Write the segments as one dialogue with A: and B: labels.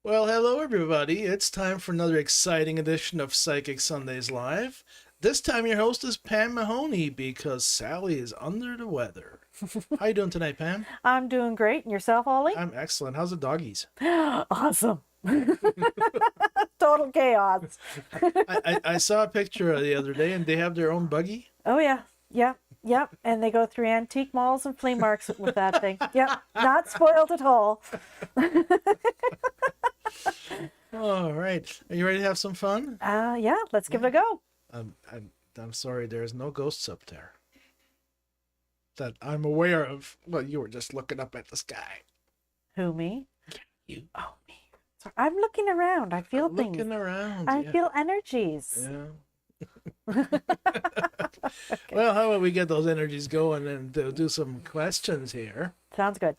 A: Well, hello everybody. It's time for another exciting edition of Psychic Sundays Live. This time your host is Pam Mahoney because Sally is under the weather. How you doing tonight, Pam?
B: I'm doing great. And yourself, Ollie?
A: I'm excellent. How's the doggies?
B: Awesome. Total chaos.
A: I saw a picture the other day and they have their own buggy.
B: Oh, yeah. Yep. Yep. And they go through antique malls and flea markets with that thing. Yep. Not spoiled at all.
A: All right. Are you ready to have some fun?
B: Yeah. Let's give it a go.
A: I'm sorry, there's no ghosts up there that I'm aware of. Well, you were just looking up at the sky.
B: Who, me?
A: You.
B: Oh, me. Sorry. I'm looking around. I feel things.
A: Looking around.
B: I
A: Yeah.
B: feel energies.
A: Yeah. Well, how about we get those energies going and do some questions here?
B: Sounds good.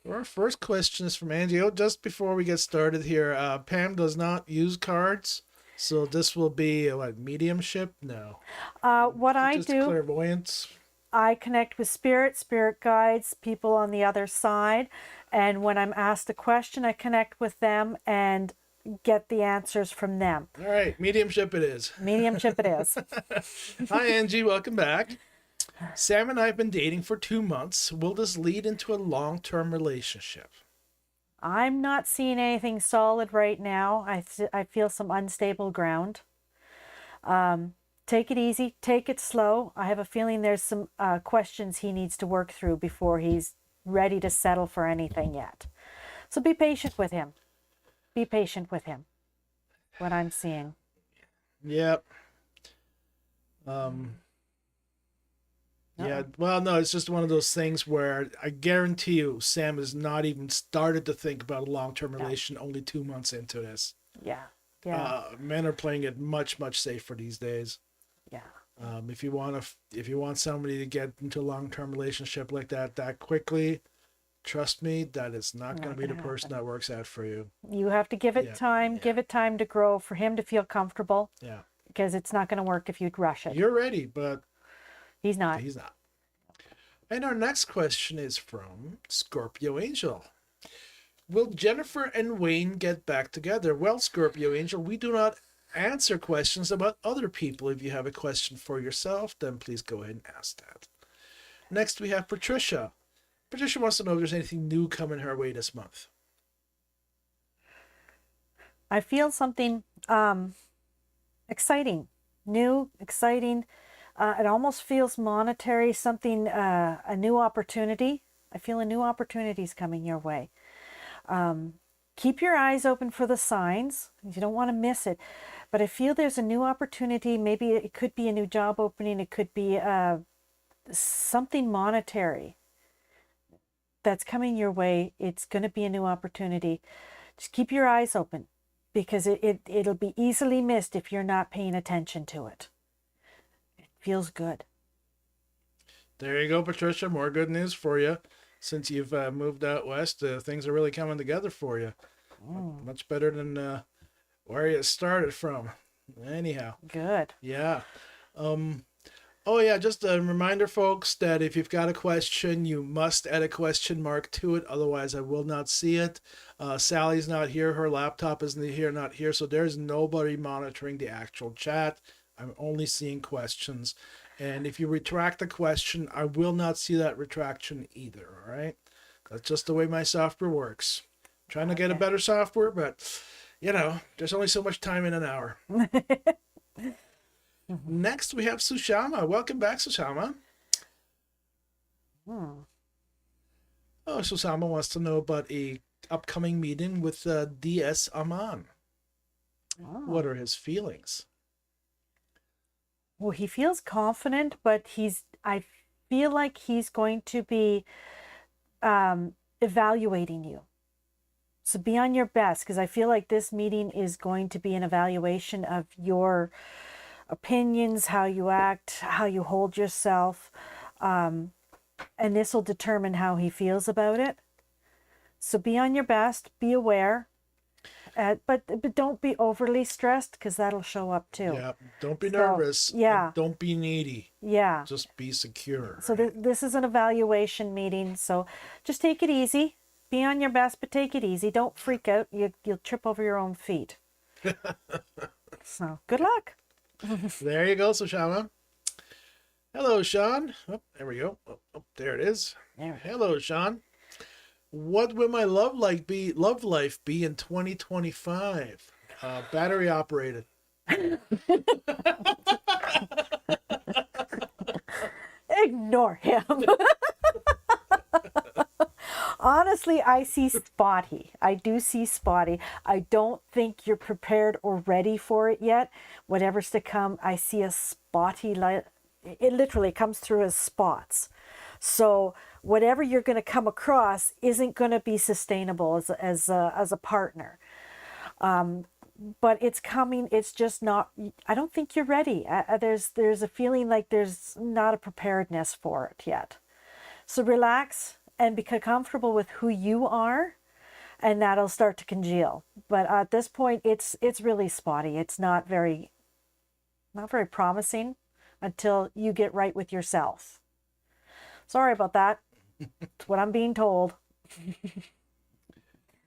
A: Our first question is from Angie. Oh, just before we get started here, Pam does not use cards, so this will be what, mediumship? No,
B: What I
A: just
B: do,
A: clairvoyance.
B: I connect with spirit guides, people on the other side. And when I'm asked a question, I connect with them and get the answers from them.
A: All right, mediumship it is.
B: Mediumship it is.
A: Hi, Angie. Welcome back. Sam and I have been dating for 2 months. Will this lead into a long-term relationship?
B: I'm not seeing anything solid right now. I feel some unstable ground. Take it easy, take it slow. I have a feeling there's some questions he needs to work through before he's ready to settle for anything yet. So be patient with him. Be patient with him. What I'm seeing.
A: Yep. Yeah, well, no, it's just one of those things where I guarantee you Sam has not even started to think about a long-term relation only 2 months into this.
B: Yeah. Yeah.
A: Men are playing it much, much safer these days.
B: Yeah.
A: If you want somebody to get into a long-term relationship like that quickly, trust me, that is not going to be the person that works out for you.
B: You have to give it time, give it time to grow for him to feel comfortable.
A: Yeah.
B: Because it's not going to work if you rush it.
A: You're ready, but
B: he's not.
A: He's not. And our next question is from Scorpio Angel. Will Jennifer and Wayne get back together? Well, Scorpio Angel, we do not answer questions about other people. If you have a question for yourself, then please go ahead and ask that. Next, we have Patricia. Patricia wants to know if there's anything new coming her way this month.
B: I feel something exciting, new, exciting. It almost feels monetary, something, a new opportunity. I feel a new opportunity is coming your way. Keep your eyes open for the signs. You don't want to miss it. But I feel there's a new opportunity. Maybe it could be a new job opening. It could be something monetary that's coming your way. It's going to be a new opportunity. Just keep your eyes open because it'll be easily missed if you're not paying attention to it. Feels good.
A: There you go, Patricia. More good news for you. Since you've moved out west, things are really coming together for you. Much better than where you started from. Anyhow.
B: Good.
A: Yeah. Oh, yeah, just a reminder, folks, that if you've got a question, you must add a question mark to it. Otherwise, I will not see it. Sally's not here. Her laptop isn't here, not here. So there's nobody monitoring the actual chat. I'm only seeing questions. And if you retract the question, I will not see that retraction either, all right? That's just the way my software works. Trying to get a better software, but, there's only so much time in an hour. Next, we have Sushama. Welcome back, Sushama. Oh, Sushama wants to know about a upcoming meeting with DS Aman. What are his feelings?
B: Well, he feels confident, but I feel like he's going to be evaluating you. So be on your best, because I feel like this meeting is going to be an evaluation of your opinions, how you act, how you hold yourself. And this will determine how he feels about it. So be on your best, be aware. But don't be overly stressed because that'll show up too.
A: Yeah, don't be nervous.
B: Yeah.
A: Don't be needy.
B: Yeah.
A: Just be secure.
B: So this is an evaluation meeting. So just take it easy. be on your best, but take it easy. Don't freak out. You'll trip over your own feet. So good luck.
A: There you go, Sushama. Hello, Sean. Oh, there we go. Oh, there it is. Hello, Sean. What will my love life be in 2025? Battery operated.
B: Ignore him. Honestly, I see spotty. I do see spotty. I don't think you're prepared or ready for it yet. Whatever's to come, I see a spotty light. It literally comes through as spots. So whatever you're going to come across isn't going to be sustainable as a partner. But it's coming. It's just not. I don't think you're ready. There's a feeling like there's not a preparedness for it yet. So relax and become comfortable with who you are, and that'll start to congeal. But at this point, it's really spotty. It's not very promising until you get right with yourself. Sorry about that. It's what I'm being told.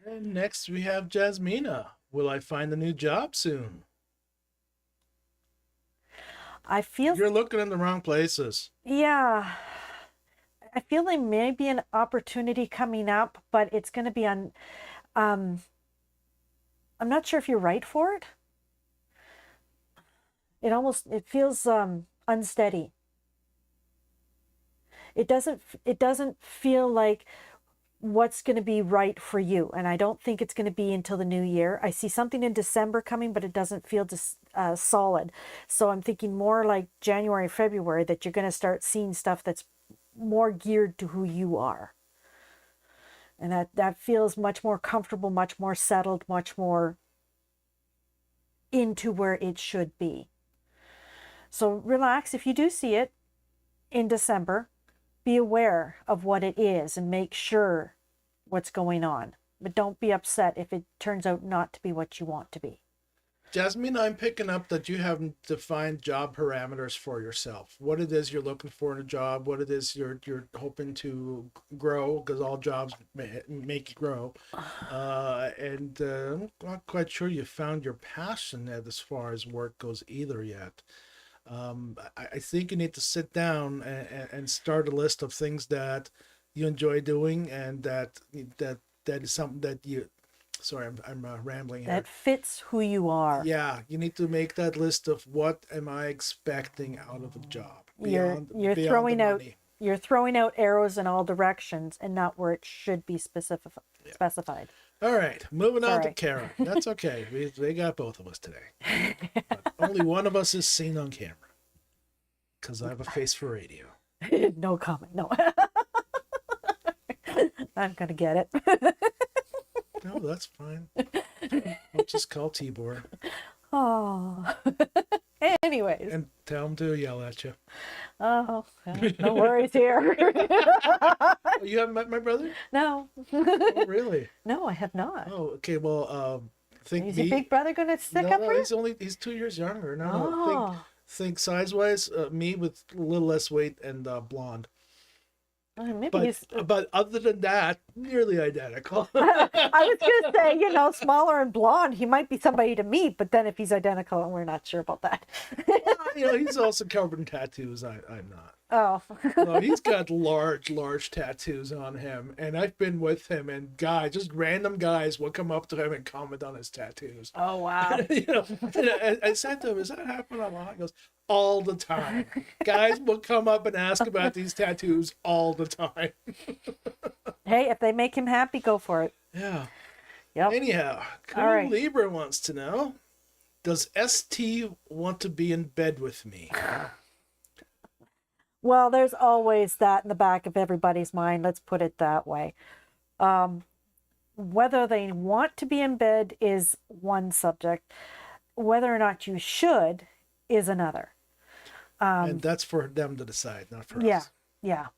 A: And next we have Jasmina. Will I find a new job soon?
B: I feel
A: you're looking in the wrong places.
B: Yeah. I feel there may be an opportunity coming up, but it's going to be on, I'm not sure if you're right for it. It feels unsteady. It doesn't feel like what's going to be right for you. And I don't think it's going to be until the new year. I see something in December coming, but it doesn't feel solid. So I'm thinking more like January, February, that you're going to start seeing stuff that's more geared to who you are. And that feels much more comfortable, much more settled, much more into where it should be. So relax. If you do see it in December, be aware of what it is and make sure what's going on. But don't be upset if it turns out not to be what you want to be.
A: Jasmine, I'm picking up that you haven't defined job parameters for yourself. What it is you're looking for in a job, what it is you're hoping to grow, because all jobs make you grow. And I'm not quite sure you found your passion as far as work goes either yet. I think you need to sit down and start a list of things that you enjoy doing, and that is something that you. Sorry, I'm rambling here.
B: That fits who you are.
A: Yeah, you need to make that list of what am I expecting out of a job.
B: You're throwing out arrows in all directions and not where it should be specified.
A: All right, moving on to Kara. That's okay. We got both of us today. But only one of us is seen on camera because I have a face for radio.
B: No comment. No. I'm gonna get it.
A: No, that's fine. I'll just call Tibor.
B: Oh. Anyways.
A: And tell him to yell at you.
B: Oh, no worries here.
A: Oh, you haven't met my brother?
B: No.
A: Oh, really?
B: No, I have not.
A: Oh, okay. Well,
B: is your big brother gonna stick up for you?
A: He's 2 years younger. No,
B: Oh.
A: think size-wise, me with a little less weight and blonde. But other than that, nearly identical.
B: I was going to say, smaller and blonde, he might be somebody to meet, but then if he's identical, we're not sure about that.
A: He's also covered in tattoos. I'm not.
B: Oh.
A: No, he's got large tattoos on him, and I've been with him, and just random guys will come up to him and comment on his tattoos.
B: Oh, wow.
A: And I said to him, "Is that happening a lot?" He goes, "All the time. Guys will come up and ask about these tattoos all the time."
B: Hey, if they make him happy, go for it.
A: Yeah.
B: Yep.
A: Anyhow, Cool Libra wants to know, does ST want to be in bed with me?
B: Well, there's always that in the back of everybody's mind. Let's put it that way. Whether they want to be in bed is one subject. Whether or not you should is another.
A: And that's for them to decide, not for us.
B: Yeah.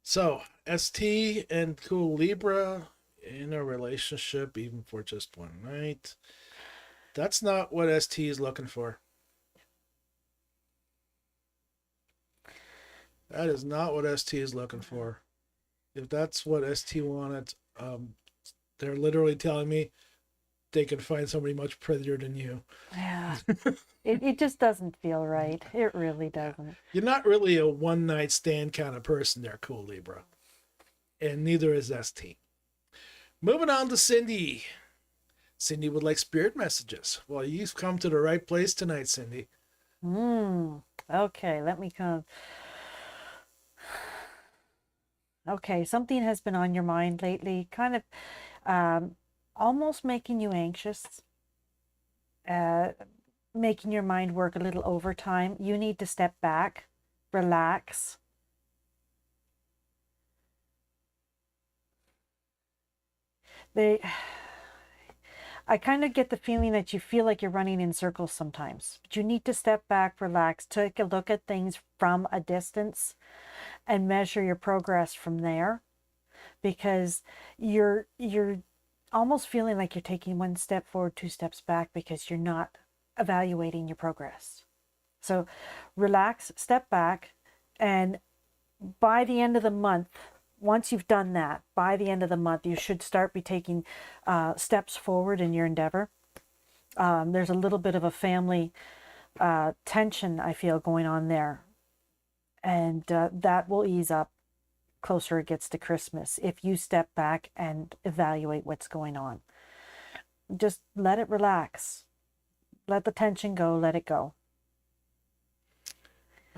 A: So, ST and Cool Libra in a relationship, even for just one night. That's not what ST is looking for. That is not what ST is looking for. if that's what ST wanted, they're literally telling me they can find somebody much prettier than you.
B: Yeah. It just doesn't feel right. It really doesn't.
A: You're not really a one night stand kind of person there, cool Libra. And neither is ST. Moving on to Cindy. Cindy would like spirit messages. Well, you've come to the right place tonight, Cindy.
B: Okay, let me come. Okay, something has been on your mind lately, kind of almost making you anxious, making your mind work a little overtime. You need to step back, relax. I kind of get the feeling that you feel like you're running in circles sometimes, but you need to step back, relax, take a look at things from a distance and measure your progress from there, because you're almost feeling like you're taking one step forward, two steps back, because you're not evaluating your progress. So relax, step back, and by the end of the month, once you've done that, by the end of the month, you should start be taking steps forward in your endeavor. There's a little bit of a family tension, I feel, going on there. And that will ease up closer it gets to Christmas if you step back and evaluate what's going on. Just let it relax. Let the tension go, let it go.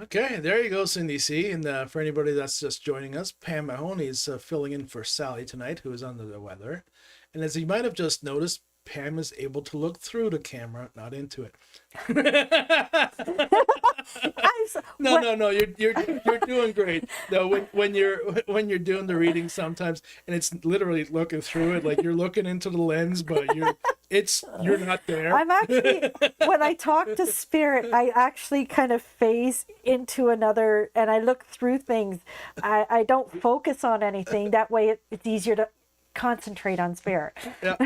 A: Okay, there you go, Cindy C. And for anybody that's just joining us, Pam Mahoney is filling in for Sally tonight, who is under the weather. And as you might have just noticed, Pam is able to look through the camera, not into it. No, you're doing great. No, when you're doing the reading sometimes, and it's literally looking through it, like you're looking into the lens, but you're not there.
B: I'm actually, when I talk to spirit, I actually kind of phase into another, and I look through things. I don't focus on anything. That way it's easier to concentrate on spirit.
A: Yeah.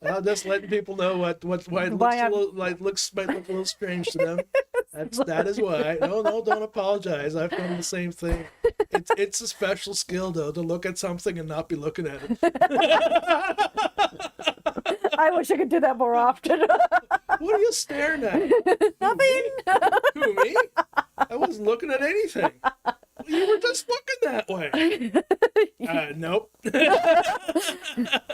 A: I'm just letting people know why it looks might look a little strange to them. That is why. No, don't apologize. I've done the same thing. It's a special skill though, to look at something and not be looking at it.
B: I wish I could do that more often.
A: What are you staring at?
B: Nothing.
A: Who, me? I wasn't looking at anything. You were just looking that way. Nope.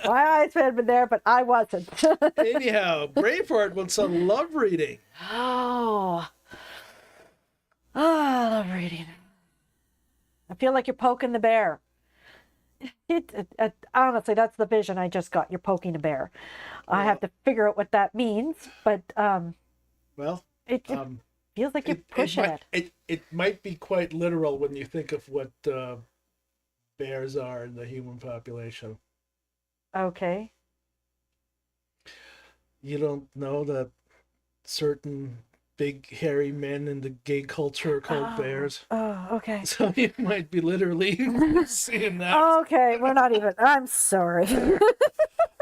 B: My eyes had been there, but I wasn't.
A: Anyhow, Braveheart wants a love reading.
B: Oh, I love reading. I feel like you're poking the bear. Honestly, that's the vision I just got. You're poking a bear. Well, I have to figure out what that means, but
A: well,
B: it feels like you're pushing
A: it. It might be quite literal when you think of what bears are in the human population.
B: Okay.
A: You don't know that certain big hairy men in the gay culture are called bears?
B: Oh, okay.
A: So you might be literally seeing that.
B: Okay, we're not even. I'm sorry.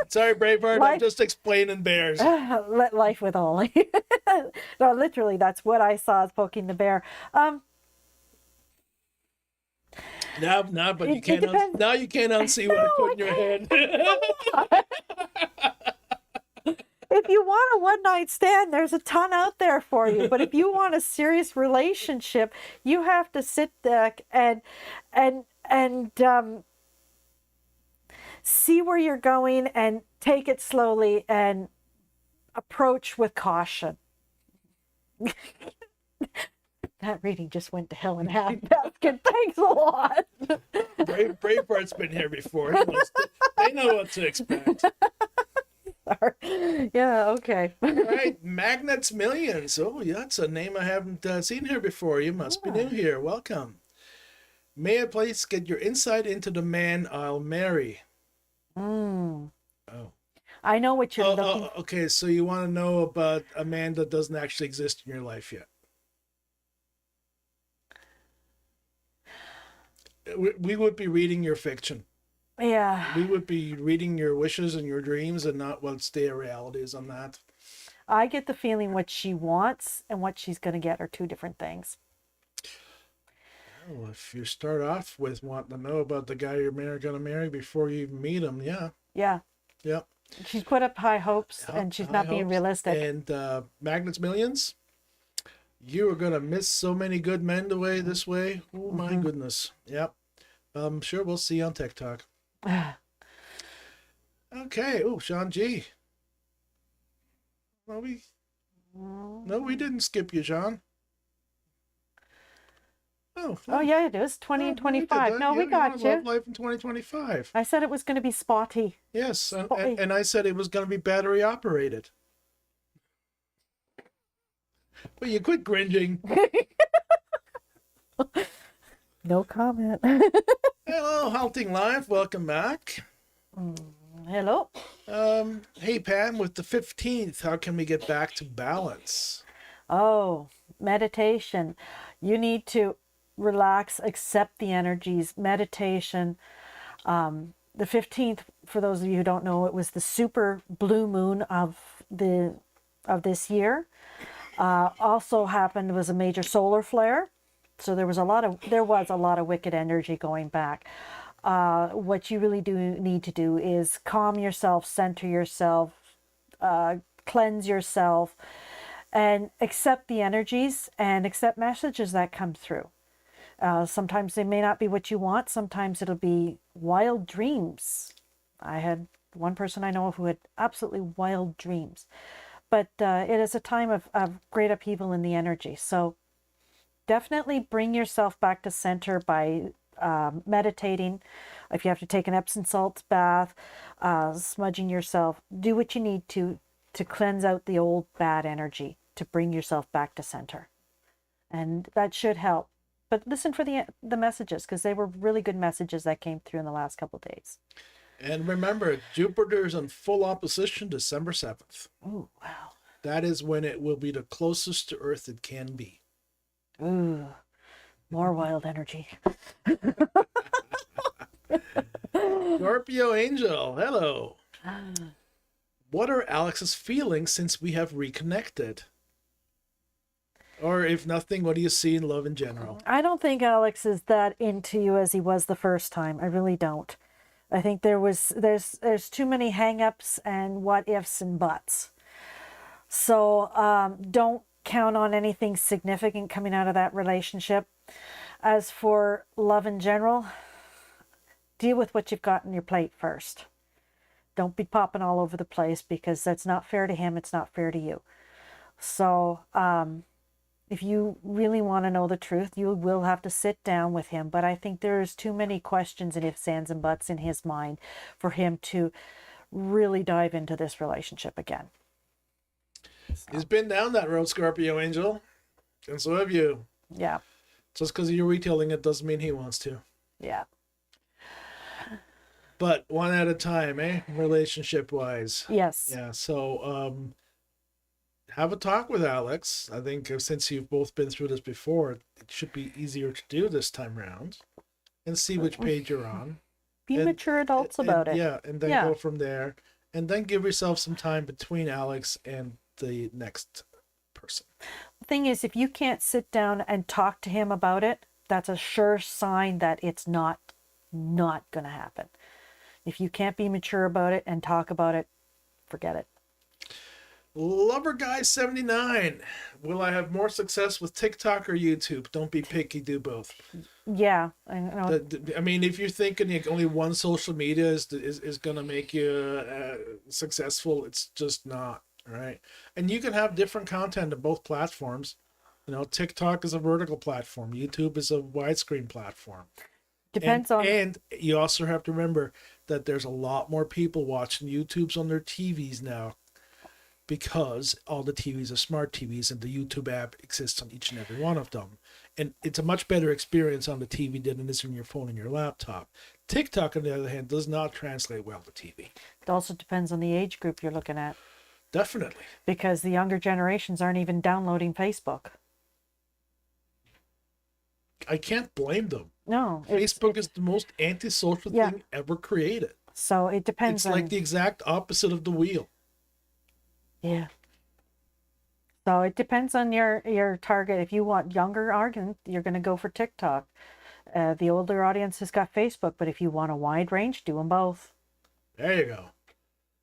A: Sorry, Braveheart. I'm just explaining bears.
B: Let life with Ollie. No, literally, that's what I saw as poking the bear.
A: No, but you can't. Now you can't unsee what I put in your head.
B: If you want a one-night stand, there's a ton out there for you. But if you want a serious relationship, you have to sit back and see where you're going and take it slowly and approach with caution. That reading just went to hell in a handbasket. Thanks a lot.
A: Braveheart's been here before. They know what to expect.
B: Sorry. Yeah, okay.
A: All right, Magnets Millions. Oh, yeah, that's a name I haven't seen here before. You must be new here. Welcome. May I please get your insight into the man I'll marry? Oh.
B: I know what you're looking for.
A: Okay, so you want to know about a man that doesn't actually exist in your life yet. We would be reading your fiction.
B: Yeah.
A: We would be reading your wishes and your dreams and not what's the reality is on that.
B: I get the feeling what she wants and what she's going to get are two different things.
A: Well, if you start off with wanting to know about the guy you're going to marry before you even meet him, yeah,
B: Yeah.
A: yep.
B: She's put up high hopes and she's
A: High
B: not being
A: hopes.
B: realistic.
A: And Magnets Millions, you are going to miss so many good men the way this way. Oh, my goodness. Yep. Sure, we'll see you on TikTok. Okay. Oh, Sean G. Well, we didn't skip you, Sean.
B: Oh, yeah, it is. 2025. No, we got
A: Love
B: you.
A: life in 2025.
B: I said it was going to be spotty.
A: Yes,
B: Spotty.
A: and I said it was going to be battery operated. But you quit gringing.
B: No comment.
A: Hello, Halting Live. Welcome back.
B: Hello.
A: Hey, Pam, with the 15th, how can we get back to balance?
B: Oh, meditation. You need to relax, accept the energies. Meditation. The 15th, for those of you who don't know, it was the super blue moon of this year. Also happened was a major solar flare, so there was a lot of wicked energy going back. What you really do need to do is calm yourself, center yourself, cleanse yourself, and accept the energies and accept messages that come through. Sometimes they may not be what you want. Sometimes it'll be wild dreams. I had one person I know of who had absolutely wild dreams. But it is a time of great upheaval in the energy. So definitely bring yourself back to center by meditating. If you have to take an Epsom salts bath, smudging yourself, do what you need to cleanse out the old bad energy, to bring yourself back to center. And that should help. But listen for the messages, because they were really good messages that came through in the last couple of days.
A: And remember, Jupiter's in full opposition December 7th.
B: Oh, wow.
A: That is when it will be the closest to Earth it can be.
B: Ooh, more wild energy.
A: Scorpio Angel, hello. What are Alex's feelings since we have reconnected? Or if nothing, what do you see in love in general?
B: I don't think Alex is that into you as he was the first time. I really don't. I think there's too many hang-ups and what ifs and buts. So don't count on anything significant coming out of that relationship. As for love in general, deal with what you've got on your plate first. Don't be popping all over the place, because that's not fair to him. It's not fair to you. So if you really want to know the truth, you will have to sit down with him. But I think there's too many questions and ifs, ands, and buts in his mind for him to really dive into this relationship again.
A: He's been down that road, Scorpio Angel. And so have you.
B: Yeah.
A: Just because you're retailing it doesn't mean he wants to.
B: Yeah.
A: But one at a time, eh? Relationship-wise.
B: Yes.
A: Yeah, so have a talk with Alex. I think since you've both been through this before, it should be easier to do this time round. And see which page you're on.
B: Be mature adults about it.
A: Yeah, and then go from there. And then give yourself some time between Alex and the next person.
B: The thing is, if you can't sit down and talk to him about it, that's a sure sign that it's not going to happen. If you can't be mature about it and talk about it, forget it.
A: Lover Guy 79. Will I have more success with TikTok or YouTube? Don't be picky, do both.
B: Yeah, I know.
A: I mean, if you're thinking only one social media is going to make you successful, it's just not, right? And you can have different content on both platforms. You know, TikTok is a vertical platform. YouTube is a widescreen platform.
B: Depends on.
A: And you also have to remember that there's a lot more people watching YouTubes on their TVs now, because all the TVs are smart TVs and the YouTube app exists on each and every one of them. And it's a much better experience on the TV than it is on your phone and your laptop. TikTok, on the other hand, does not translate well to TV.
B: It also depends on the age group you're looking at.
A: Definitely.
B: Because the younger generations aren't even downloading Facebook.
A: I can't blame them.
B: No.
A: Facebook is the most antisocial thing ever created.
B: So it depends
A: It's like the exact opposite of the wheel.
B: Yeah. So it depends on your target. If you want younger audience, you're going to go for TikTok. The older audience has got Facebook, but if you want a wide range, do them both.
A: There you go.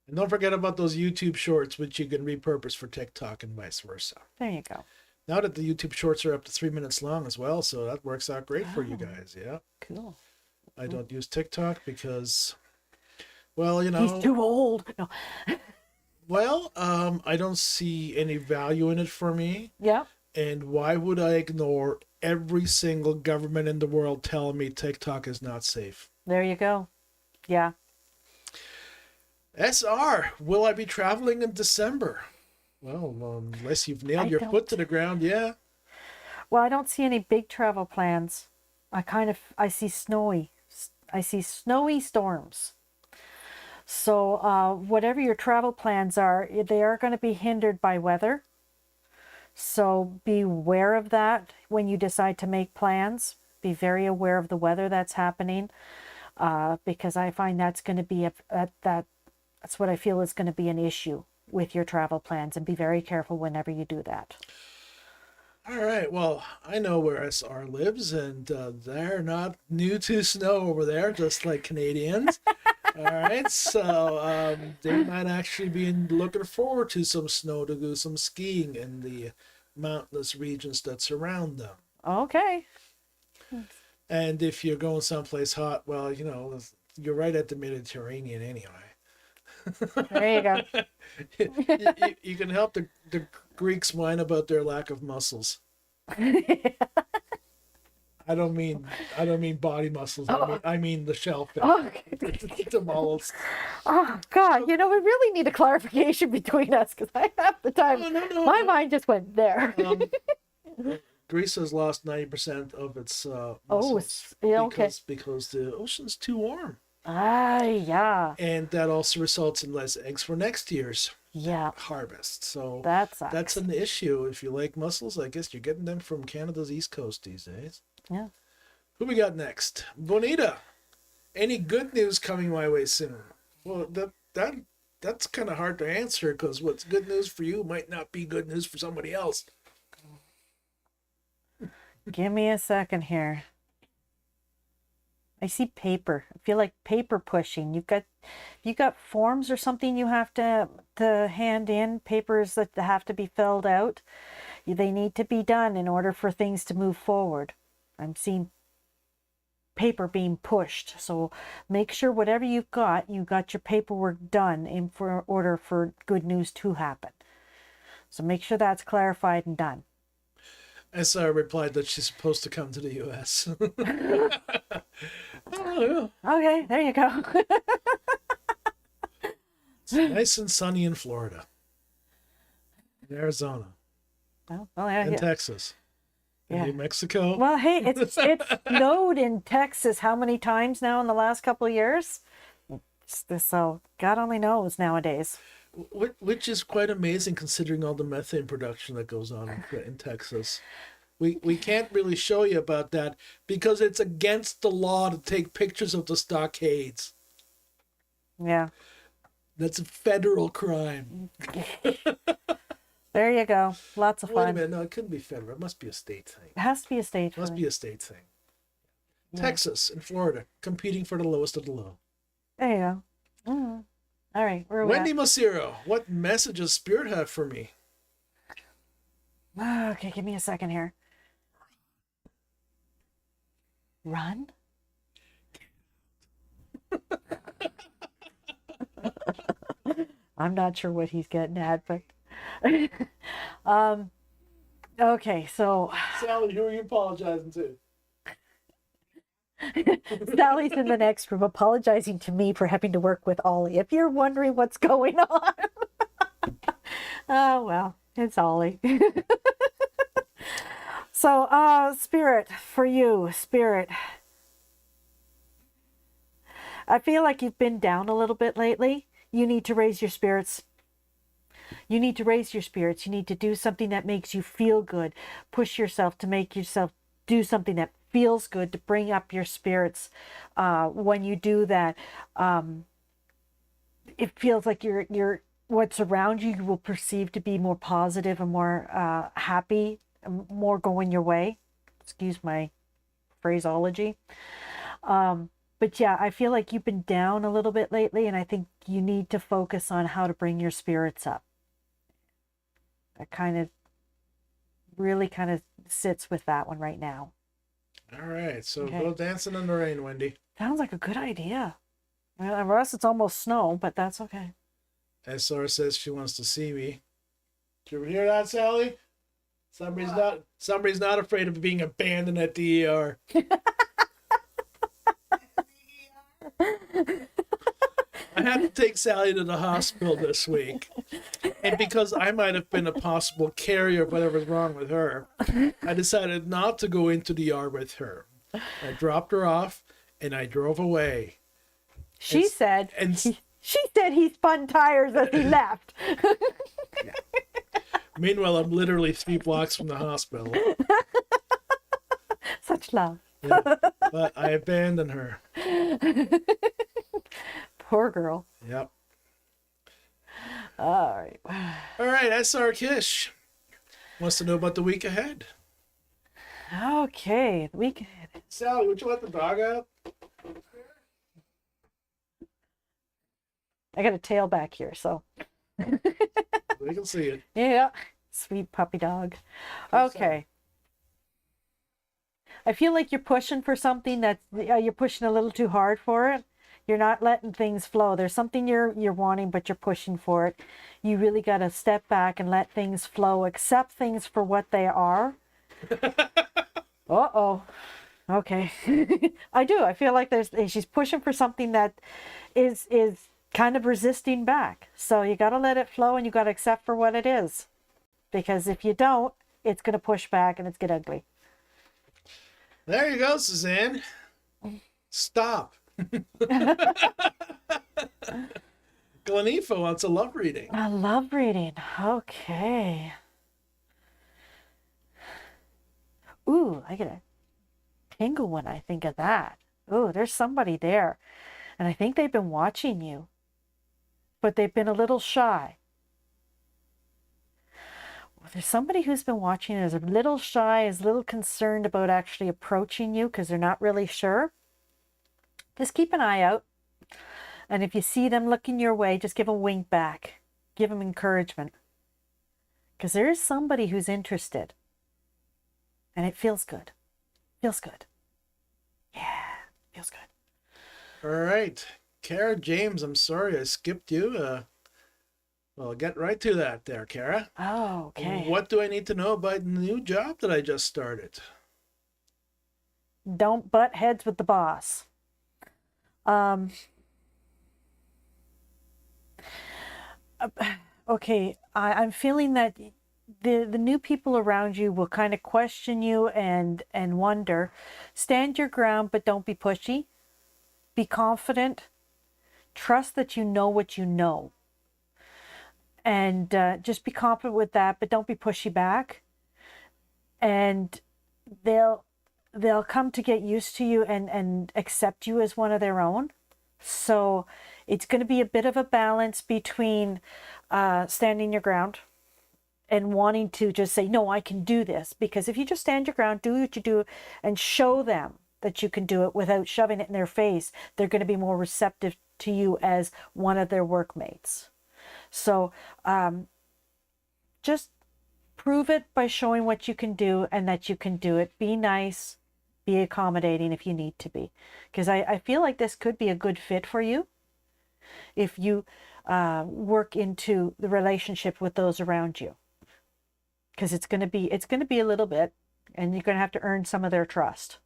A: And don't forget about those YouTube shorts, which you can repurpose for TikTok and vice versa.
B: There you go.
A: Now that the YouTube shorts are up to 3 minutes long as well, so that works out great for you guys. Yeah.
B: Cool.
A: I don't use TikTok because, well,
B: He's too old. No.
A: well, I don't see any value in it for me.
B: Yeah.
A: And why would I ignore every single government in the world telling me TikTok is not safe?
B: There you go. Yeah.
A: SR, will I be traveling in December? Well, unless you've nailed your foot to the ground, yeah.
B: Well, I don't see any big travel plans. I see snowy storms. So whatever your travel plans are, they are going to be hindered by weather. So be aware of that when you decide to make plans. Be very aware of the weather that's happening, because I find that's going to be that's what I feel is going to be an issue with your travel plans, and be very careful whenever you do that.
A: All right. Well, I know where SR lives, and they're not new to snow over there, just like Canadians. All right. So they might actually be looking forward to some snow to do some skiing in the mountainous regions that surround them.
B: Okay.
A: And if you're going someplace hot, well, you're right at the Mediterranean anyway.
B: There you go.
A: You can help the Greeks whine about their lack of muscles. I don't mean body muscles. I mean the shellfish, the mollusks.
B: Oh God! We really need a clarification between us, because I half the time my mind just went there.
A: Greece has lost 90% of its muscles because the ocean's too warm.
B: Yeah.
A: And that also results in less eggs for next year's
B: Yeah.
A: harvest. So
B: that's
A: an issue. If you like mussels, I guess you're getting them from Canada's East Coast these days.
B: Yeah.
A: Who we got next? Bonita. Any good news coming my way soon? Well, that's kind of hard to answer, because what's good news for you might not be good news for somebody else.
B: Give me a second here. I see paper. I feel like paper pushing. You got forms or something you have to hand in, papers that have to be filled out. They need to be done in order for things to move forward. I'm seeing paper being pushed. So make sure whatever you got your paperwork done in order for good news to happen. So make sure that's clarified and done.
A: SR replied that she's supposed to come to the U.S.
B: Okay, there you go.
A: It's nice and sunny in Florida, in Arizona, in Texas, in New Mexico.
B: Well, hey, it's snowed in Texas how many times now in the last couple of years? So God only knows nowadays.
A: Which is quite amazing, considering all the methane production that goes on in Texas. We can't really show you about that because it's against the law to take pictures of the stockades.
B: Yeah.
A: That's a federal crime.
B: There you go. Lots of fun.
A: Wait a minute. No, it couldn't be federal. It must be a state thing.
B: It has to be a state
A: thing. It must be a state thing. Yeah. Texas and Florida competing for the lowest of the low.
B: There you go. Mm-hmm. All right.
A: Wendy Macero, what message does Spirit have for me?
B: Okay, give me a second here. Run? I'm not sure what he's getting at, but okay, so
A: Sally, who are you apologizing to?
B: Sally's in the next room apologizing to me for having to work with Ollie. If you're wondering what's going on. Oh, well, it's Ollie. So, Spirit, for you, Spirit. I feel like you've been down a little bit lately. You need to raise your spirits. You need to raise your spirits. You need to do something that makes you feel good. Push yourself to make yourself do something that feels good, to bring up your spirits. When you do that, it feels like you're what's around you, you will perceive to be more positive and more happy, and more going your way. Excuse my phraseology. But yeah, I feel like you've been down a little bit lately, and I think you need to focus on how to bring your spirits up. That kind of really kind of sits with that one right now.
A: All right, so
B: Okay.
A: go dancing in the rain, Wendy.
B: Sounds like a good idea. Well, for us, it's almost snow, but that's okay.
A: SR says she wants to see me. Did you ever hear that, Sally? Somebody's not afraid of being abandoned at the ER. I had to take Sally to the hospital this week. And because I might have been a possible carrier of whatever's wrong with her, I decided not to go into the ER with her. I dropped her off and I drove away.
B: She said
A: and
B: he spun tires as he left.
A: Meanwhile, I'm literally 3 blocks from the hospital.
B: Such love.
A: Yeah, but I abandoned her.
B: Poor girl.
A: Yep.
B: All right.
A: All right, SR Kish wants to know about the week ahead.
B: Okay.
A: Sally, would you let the dog out?
B: I got a tail back here, so.
A: We can see it.
B: Yeah. Sweet puppy dog. Okay. I feel like you're pushing for something that you're pushing a little too hard for it. You're not letting things flow. There's something you're wanting, but you're pushing for it. You really got to step back and let things flow. Accept things for what they are. Uh-oh. Okay. I do. I feel like she's pushing for something that is kind of resisting back. So you got to let it flow and you got to accept for what it is. Because if you don't, it's going to push back and it's get ugly.
A: There you go, Suzanne. Stop. Glenifa wants a love reading.
B: A love reading. Okay. Ooh, I get a tingle when I think of that. Ooh, there's somebody there. And I think they've been watching you. But they've been a little shy. Well, there's somebody who's been watching you, is a little shy, is a little concerned about actually approaching you because they're not really sure. Just keep an eye out. And if you see them looking your way, just give a wink back. Give them encouragement. Because there is somebody who's interested. And it feels good. Feels good. Yeah, feels good.
A: All right. Kara James, I'm sorry I skipped you. Well, get right to that there, Kara.
B: Oh, okay.
A: What do I need to know about the new job that I just started?
B: Don't butt heads with the boss. Okay, I'm feeling that the new people around you will kind of question you and wonder. Stand your ground, but don't be pushy. Be confident. Trust that you know what you know. And just be confident with that, but don't be pushy back. And they'll come to get used to you and accept you as one of their own. So it's going to be a bit of a balance between standing your ground and wanting to just say, no, I can do this. Because if you just stand your ground, do what you do, and show them that you can do it without shoving it in their face, they're going to be more receptive to you as one of their workmates. So just prove it by showing what you can do and that you can do it. Be nice, be accommodating if you need to be. Because I feel like this could be a good fit for you if you work into the relationship with those around you. Because it's going to be a little bit, and you're going to have to earn some of their trust.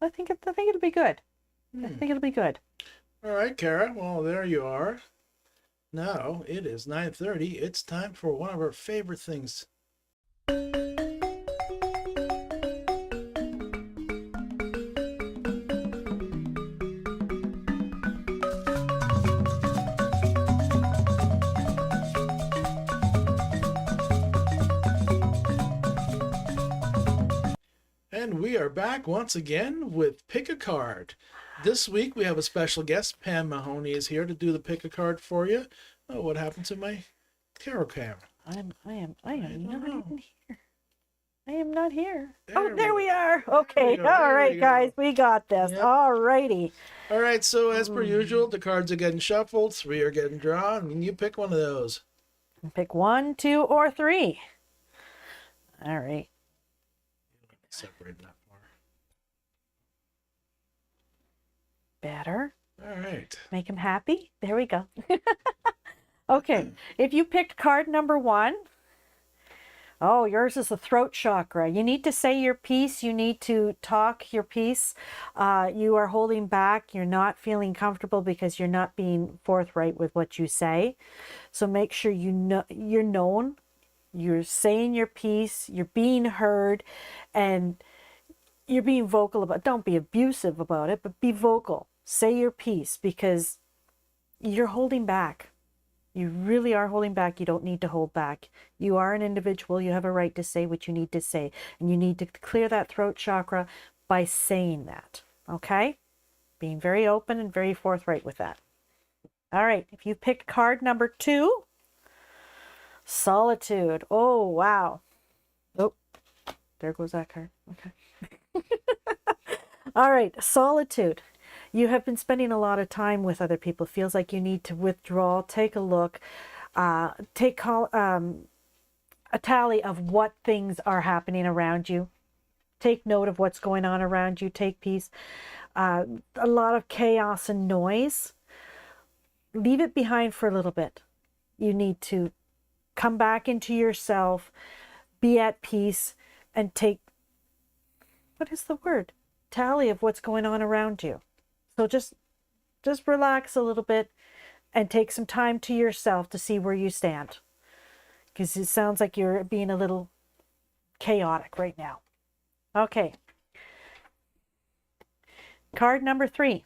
B: I think it'll be good. I think it'll be good.
A: All right, Kara. Well, there you are. Now it is 9:30. It's time for one of our favorite things. And we are back once again with Pick a Card. This week we have a special guest. Pam Mahoney is here to do the Pick a Card for you. Oh, what happened to my Carol Cam.
B: I am
A: don't
B: not
A: know.
B: even here. I am not here.
A: There
B: There
A: we
B: we are. Okay.
A: go,
B: All
A: there we
B: right, guys.
A: go.
B: We got this.
A: Yep.
B: All righty.
A: All right, so as per usual, the cards are getting shuffled, 3 are getting drawn, and you pick one of those.
B: Pick 1, 2, or 3. All right.
A: Separate that far.
B: Better.
A: All right.
B: Make him happy. There we go. Okay. If you picked card number 1, oh, yours is the throat chakra. You need to say your piece. You need to talk your piece. You are holding back. You're not feeling comfortable because you're not being forthright with what you say. So make sure you know you're known. You're saying your piece. You're being heard, and you're being vocal about. Don't be abusive about it, but be vocal. Say your piece because you're holding back. You really are holding back. You don't need to hold back. You are an individual. You have a right to say what you need to say. And you need to clear that throat chakra by saying that. Okay? Being very open and very forthright with that. All right. If you picked card number 2, solitude. Oh, wow. Oh, there goes that card. Okay. All right. Solitude. You have been spending a lot of time with other people. Feels like you need to withdraw, take a look, take a tally of what things are happening around you. Take note of what's going on around you. Take peace. A lot of chaos and noise. Leave it behind for a little bit. You need to come back into yourself, be at peace, and take, what is the word? Tally of what's going on around you. So just relax a little bit and take some time to yourself to see where you stand. Because it sounds like you're being a little chaotic right now. Okay. Card number 3.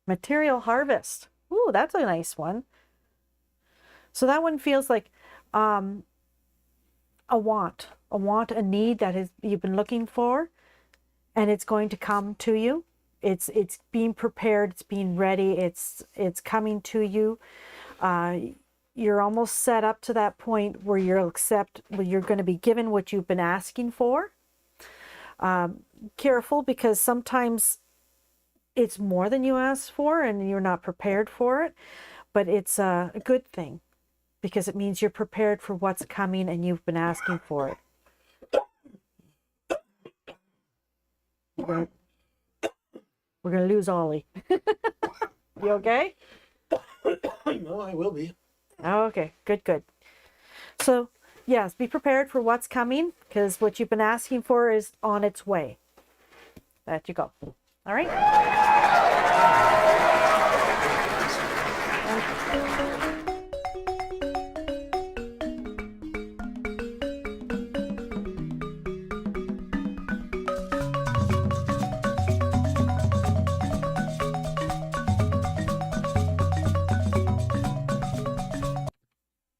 B: Material harvest. Ooh, that's a nice one. So that one feels like a want, a need that you've been looking for, and it's going to come to you. It's being prepared. It's being ready. It's coming to you. You're almost set up to that point where you're going to be given what you've been asking for. Careful, because sometimes it's more than you asked for and you're not prepared for it, but it's a good thing because it means you're prepared for what's coming and you've been asking for it. We're going to lose Ollie. You okay?
A: No, I will be.
B: Okay, good. So, yes, be prepared for what's coming because what you've been asking for is on its way. There you go. All right?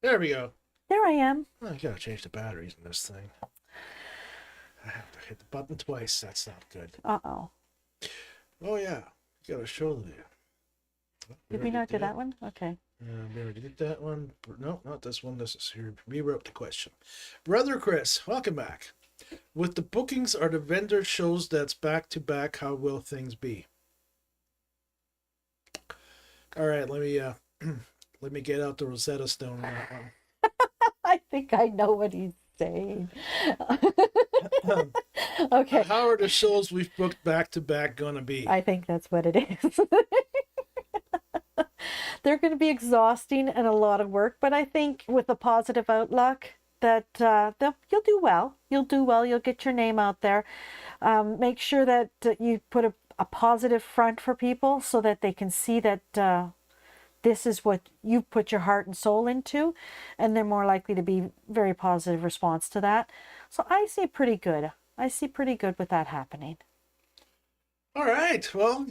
A: There we go.
B: There I am.
A: Oh, I gotta change the batteries in this thing. I have to hit the button twice. That's not good.
B: Uh-oh.
A: Oh, yeah. You gotta show the...
B: Did we not do that one? Okay.
A: We already did that one. No, not this one. This is here. Rewrote the question. Brother Chris, welcome back. With the bookings or the vendor shows that's back to back, how will things be? All right, let me get out the Rosetta Stone on that one.
B: I think I know what he's saying. Okay.
A: How are the shows we've booked back to back gonna be?
B: I think that's what it is. They're going to be exhausting and a lot of work, but I think with a positive outlook that you'll do well. You'll do well. You'll get your name out there. Make sure that you put a positive front for people so that they can see that this is what you put your heart and soul into, and they're more likely to be very positive response to that. So I see pretty good. I see pretty good with that happening.
A: All right. Well,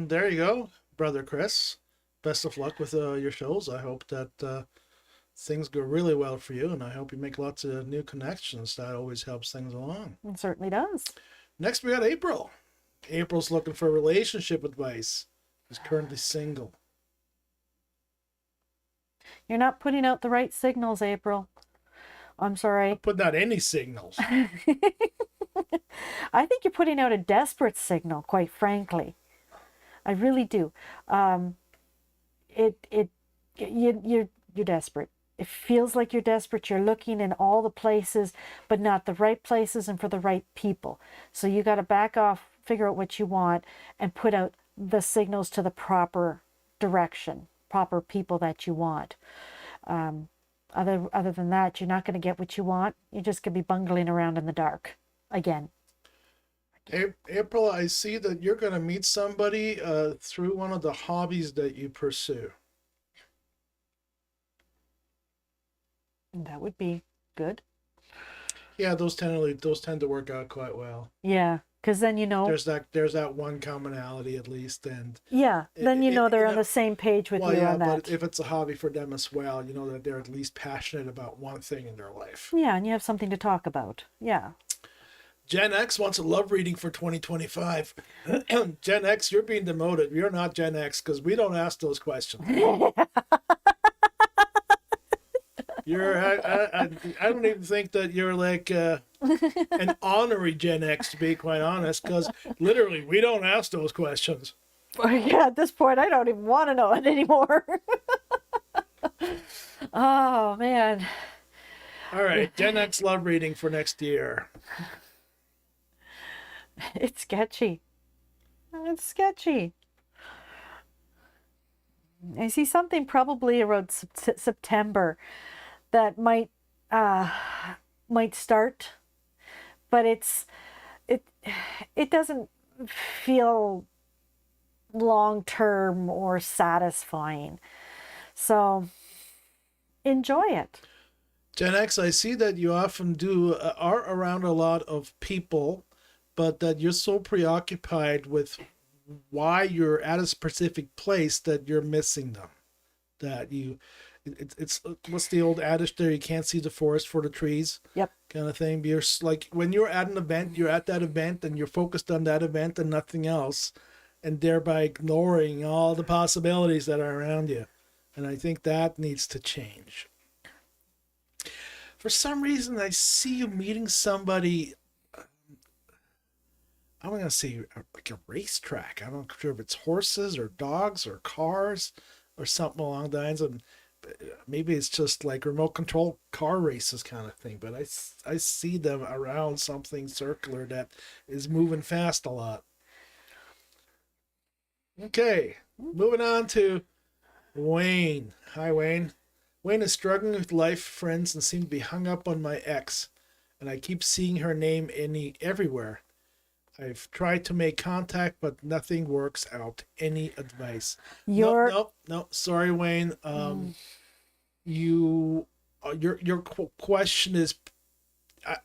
A: there you go, Brother Chris. Best of luck with your shows. I hope that things go really well for you, and I hope you make lots of new connections. That always helps things along.
B: It certainly does.
A: Next, we got April. April's looking for relationship advice. She's currently single.
B: You're not putting out the right signals, April. I'm sorry.
A: Putting out any signals.
B: I think you're putting out a desperate signal, quite frankly. I really do. It it you're desperate. It feels like you're desperate. You're looking in all the places, but not the right places and for the right people. So you got to back off, figure out what you want, and put out the signals to the proper direction, proper people that you want. Other than that, you're not going to get what you want. You're just going to be bungling around in the dark again.
A: April, I see that you're going to meet somebody through one of the hobbies that you pursue.
B: That would be good.
A: Yeah, those tend to work out quite well.
B: Yeah, because then
A: there's that one commonality at least, and
B: yeah, then they're on the same page with you on that.
A: But if it's a hobby for them as well, you know that they're at least passionate about one thing in their life.
B: Yeah, and you have something to talk about. Yeah.
A: Gen X wants a love reading for 2025. Gen X, you're being demoted. You're not Gen X because we don't ask those questions. I don't even think that you're like an honorary Gen X, to be quite honest, because literally we don't ask those questions.
B: Yeah, at this point, I don't even want to know it anymore. Oh, man.
A: All right, Gen X love reading for next year.
B: It's sketchy. It's sketchy. I see something probably around September that might start, but it doesn't feel long term or satisfying. So enjoy it.
A: Gen X, I see that you often are around a lot of people, but that you're so preoccupied with why you're at a specific place that you're missing them. That it's what's the old adage there? You can't see the forest for the trees.
B: Yep.
A: Kind of thing. You're like when you're at an event, you're at that event and you're focused on that event and nothing else, and thereby ignoring all the possibilities that are around you. And I think that needs to change. For some reason, I see you meeting somebody. I'm going to say like a racetrack. I'm not sure if it's horses or dogs or cars or something along the lines. And maybe it's just like remote control car races kind of thing. But I see them around something circular that is moving fast a lot. Okay, moving on to Wayne. Hi, Wayne. Wayne is struggling with life, friends, and seems to be hung up on my ex. And I keep seeing her name everywhere. I've tried to make contact, but nothing works out. Any advice? No. Sorry, Wayne. Your question is,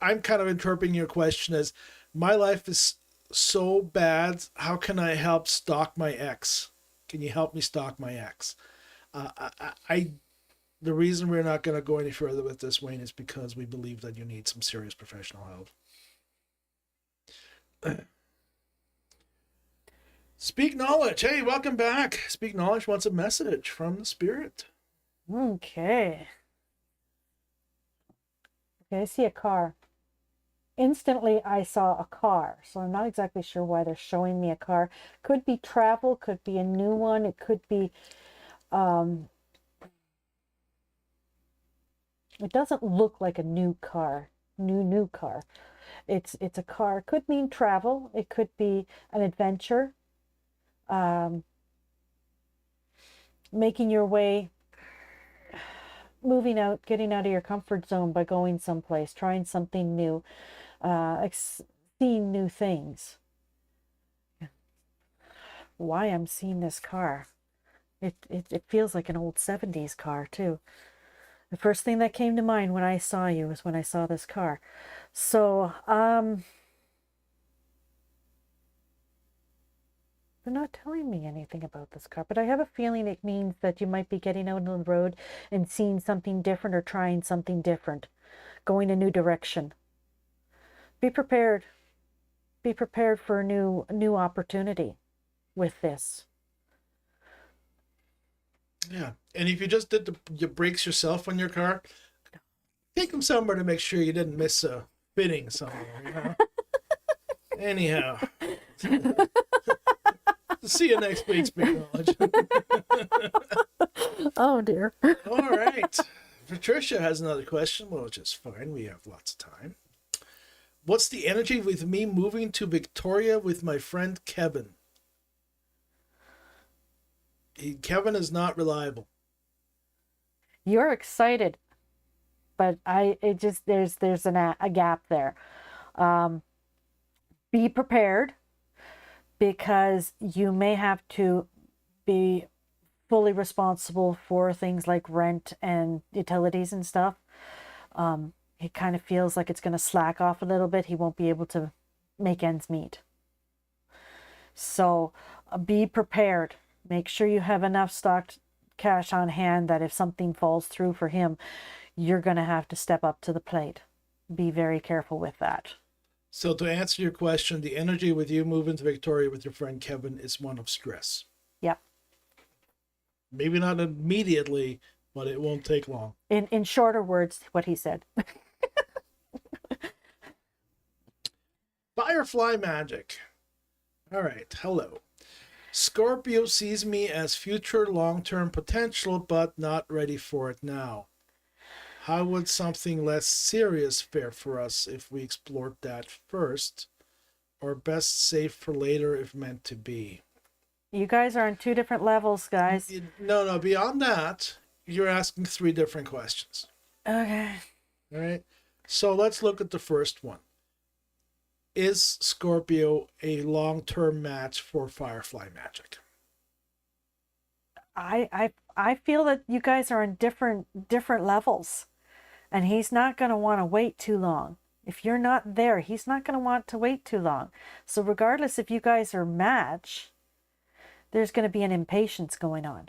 A: I'm kind of interpreting your question as, my life is so bad. How can I help stalk my ex? Can you help me stalk my ex? The reason we're not going to go any further with this, Wayne, is because we believe that you need some serious professional help. Speak Knowledge. Hey, welcome back. Speak Knowledge wants a message from the spirit.
B: Okay, I see a car. Instantly, I saw a car. So I'm not exactly sure why they're showing me a car. Could be travel, could be a new one. It could be, it doesn't look like a new car, new car. It's a car. Could mean travel. It could be an adventure. Making your way, moving out, getting out of your comfort zone by going someplace, trying something new, seeing new things. Why I'm seeing this car. It feels like an old 70s car too. The first thing that came to mind when I saw you was when I saw this car. So, they're not telling me anything about this car, but I have a feeling it means that you might be getting out on the road and seeing something different or trying something different, going a new direction. Be prepared. Be prepared for a new opportunity with this.
A: Yeah. And if you just did your brakes yourself on your car, take them somewhere to make sure you didn't miss a fitting somewhere. You know? Anyhow, see you next week, Speak Knowledge.
B: Oh dear.
A: All right. Patricia has another question, which is fine. We have lots of time. What's the energy with me moving to Victoria with my friend Kevin? Kevin is not reliable.
B: You're excited, but there's a gap there. Be prepared, because you may have to be fully responsible for things like rent and utilities and stuff. He kind of feels like it's going to slack off a little bit. He won't be able to make ends meet. So be prepared. Make sure you have enough stocked cash on hand that if something falls through for him, you're going to have to step up to the plate. Be very careful with that.
A: So to answer your question, the energy with you moving to Victoria with your friend Kevin is one of stress.
B: Yep.
A: Maybe not immediately, but it won't take long.
B: In shorter words, what he said.
A: Firefly magic. All right. Hello. Scorpio sees me as future long-term potential, but not ready for it now. How would something less serious fare for us if we explored that first, or best saved for later if meant to be?
B: You guys are on two different levels, guys.
A: No, beyond that, you're asking three different questions.
B: Okay.
A: All right. So let's look at the first one. Is Scorpio a long-term match for Firefly magic?
B: I feel that you guys are on different levels, and he's not going to want to wait too long. If you're not there, he's not going to want to wait too long. So regardless if you guys are match, there's going to be an impatience going on,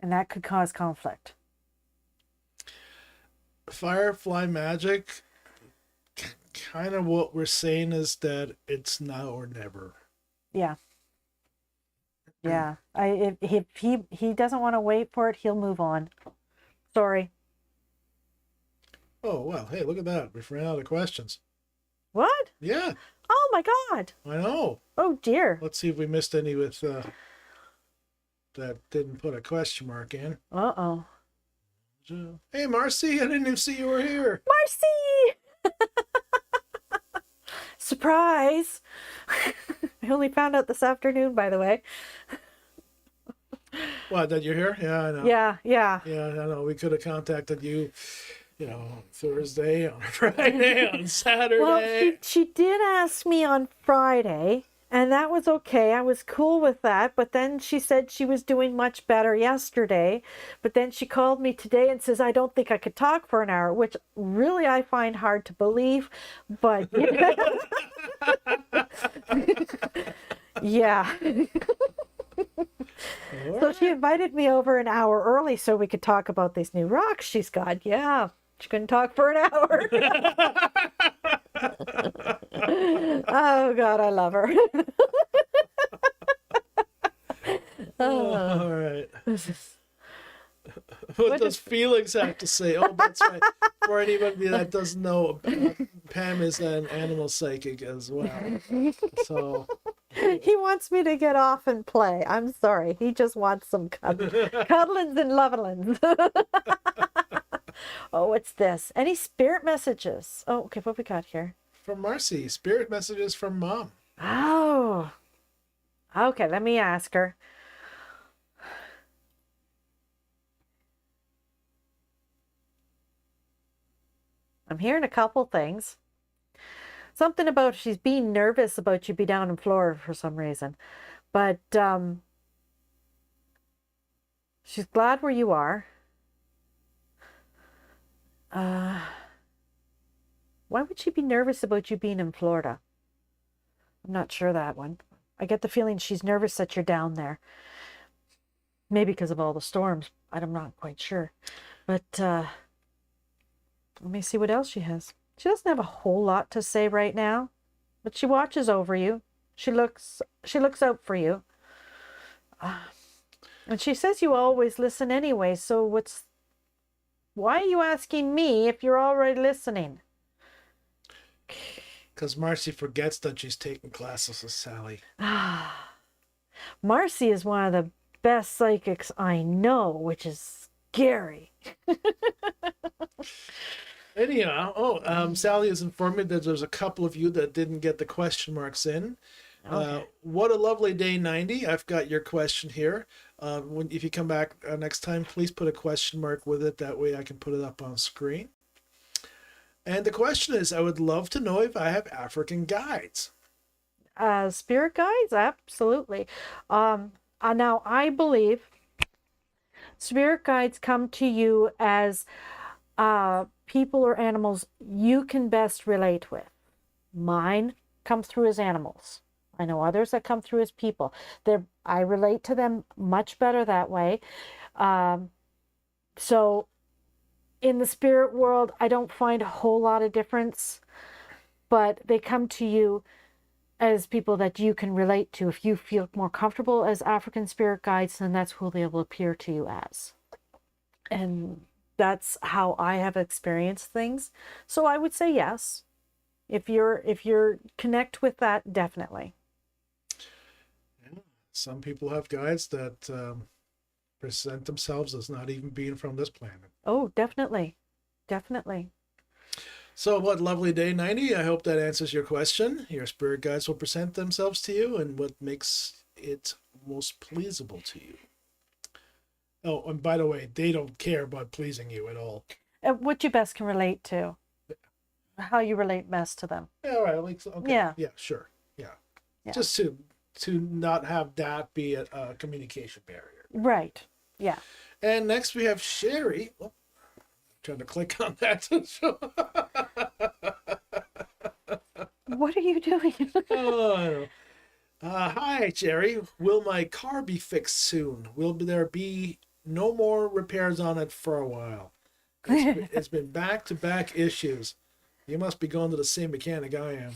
B: and that could cause conflict.
A: Firefly magic, kind of what we're saying is that it's now or never.
B: Yeah. Yeah. If he doesn't want to wait for it, he'll move on. Sorry.
A: Oh, well, hey, look at that. We've ran out of questions.
B: What?
A: Yeah.
B: Oh my God.
A: I know.
B: Oh dear.
A: Let's see if we missed any with that didn't put a question mark in.
B: Uh-oh.
A: Hey, Marcy, I didn't even see you were here.
B: Marcy! Surprise! I only found out this afternoon, by the way.
A: What, that you're here? Yeah, I know.
B: Yeah.
A: Yeah, I know. We could have contacted you, on Thursday, on Friday, on Saturday.
B: Well, she did ask me on Friday, and that was okay. I was cool with that. But then she said she was doing much better yesterday. But then she called me today and says, I don't think I could talk for an hour, which really I find hard to believe. But yeah. So she invited me over an hour early so we could talk about these new rocks she's got. Yeah. She couldn't talk for an hour. Oh God, I love her.
A: All right. What does Felix have to say? Oh, that's right. For anybody that doesn't know, Pam is an animal psychic as well. So
B: he wants me to get off and play. I'm sorry. He just wants some cuddlings and lovelings. Oh, what's this? Any spirit messages? Oh, okay. What we got here?
A: from Marcy, spirit messages from Mom.
B: Oh. Okay, let me ask her. I'm hearing a couple things. Something about she's being nervous about you be down in Florida for some reason. But she's glad where you are. Why would she be nervous about you being in Florida? I'm not sure that one. I get the feeling she's nervous that you're down there. Maybe because of all the storms. I'm not quite sure. But let me see what else she has. She doesn't have a whole lot to say right now, but she watches over you. She looks out for you. And she says you always listen anyway, so why are you asking me if you're already listening?
A: Because Marcy forgets that she's taking classes with Sally.
B: Marcy is one of the best psychics I know, which is scary.
A: Anyhow, Sally has informed me that there's a couple of you that didn't get the question marks in.
B: Okay.
A: What a lovely day, 90. I've got your question here. If you come back next time, please put a question mark with it. That way I can put it up on screen. And the question is, I would love to know if I have African guides.
B: Spirit guides, absolutely. Now I believe spirit guides come to you as people or animals you can best relate with. Mine come through as animals. I know others that come through as people. I relate to them much better that way. So in the spirit world, I don't find a whole lot of difference, but they come to you as people that you can relate to. If you feel more comfortable as African spirit guides, then that's who they will appear to you as. And that's how I have experienced things. So I would say yes. If you're connect with that, definitely.
A: Some people have guides that present themselves as not even being from this planet.
B: Oh, definitely. Definitely.
A: So, what lovely day, 90. I hope that answers your question. Your spirit guides will present themselves to you and what makes it most pleasable to you. Oh, and by the way, they don't care about pleasing you at all.
B: What you best can relate to. How you relate best to them.
A: Yeah, all right. Like, okay.
B: Yeah.
A: Yeah, sure. Yeah.
B: Yeah.
A: Just to not have that be a communication barrier.
B: Right. Yeah.
A: And next we have Sherry. Oh, trying to click on that.
B: What are you doing?
A: Oh, I don't know. Hi, Jerry. Will my car be fixed soon? Will there be no more repairs on it for a while? It's been back-to-back issues. You must be going to the same mechanic I am.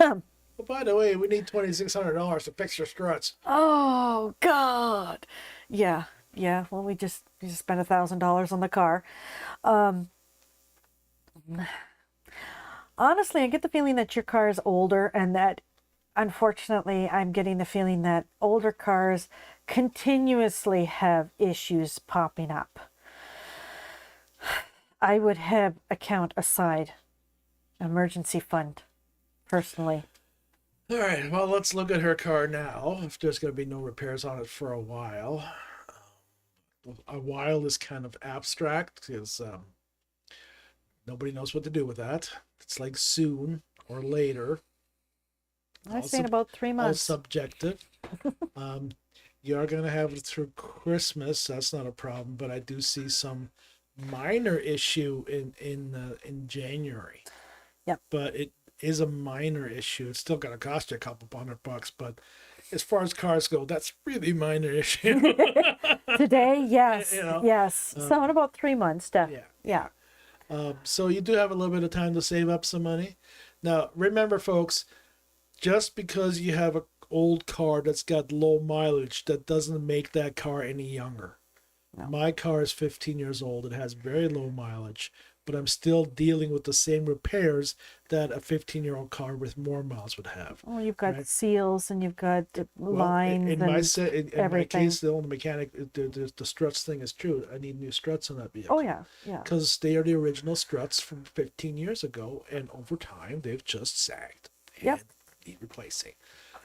A: Oh, by the way, we need $2,600 to fix your struts.
B: Oh God. Yeah. Yeah. Well, we just spent $1,000 on the car. Honestly, I get the feeling that your car is older, and that unfortunately, I'm getting the feeling that older cars continuously have issues popping up. I would have account aside, emergency fund, personally.
A: All right, well, let's look at her car now. If there's going to be no repairs on it for a while. A while is kind of abstract because nobody knows what to do with that. It's like soon or later.
B: I've seen about 3 months.
A: All subjective. You are going to have it through Christmas. That's not a problem, but I do see some minor issue in January.
B: Yep.
A: But it is a minor issue. It's still going to cost you a couple $100, but as far as cars go, that's really minor issue.
B: Today, yes,
A: You know,
B: yes. So in about 3 months,
A: yeah. So you do have a little bit of time to save up some money. Now, remember, folks, just because you have an old car that's got low mileage, that doesn't make that car any younger.
B: No.
A: My car is 15 years old. It has very low mileage, but I'm still dealing with the same repairs that a 15-year-old car with more miles would have.
B: Oh, you've got
A: right?
B: seals and you've got lines
A: in
B: and
A: my
B: everything.
A: case, the only mechanic, the struts thing is true. I need new struts on that vehicle.
B: Oh yeah, yeah.
A: Because they are the original struts from 15 years ago, and over time they've just sagged and
B: Yep.
A: need replacing.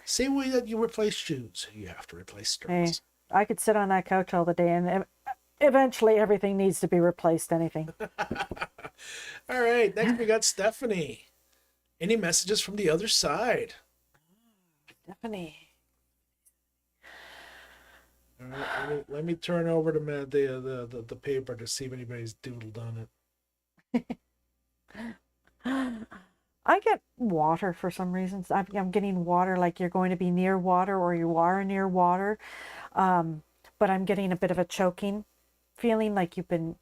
A: Same way that you replace shoes, you have to replace
B: Hey,
A: struts.
B: I could sit on that couch all the day, and eventually everything needs to be replaced. Anything.
A: All right, next we got Stephanie. Any messages from the other side?
B: Stephanie.
A: All right, let me turn over to the paper to see if anybody's doodled on it.
B: I get water for some reasons. I'm getting water, like you're going to be near water or you are near water. But I'm getting a bit of a choking feeling, like you've been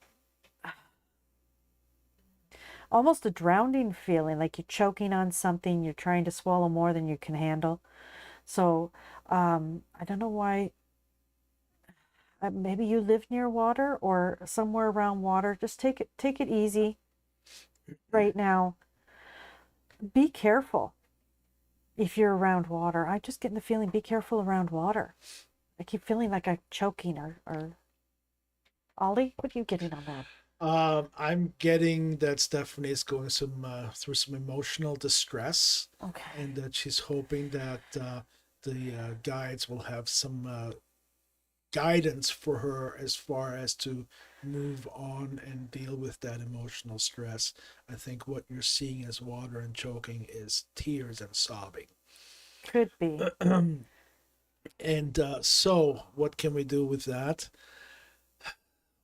B: almost a drowning feeling, like you're choking on something, you're trying to swallow more than you can handle. So I don't know why. Maybe you live near water or somewhere around water. Just take it easy right now. Be careful if you're around water. I just get the feeling, be careful around water. I keep feeling like I'm choking or Ollie, what are you getting on that?
A: I'm getting that Stephanie is going through some emotional distress,
B: Okay.
A: and that she's hoping that the guides will have some guidance for her as far as to move on and deal with that emotional stress. I think what you're seeing as water and choking is tears and sobbing.
B: Could be.
A: And so, what can we do with that?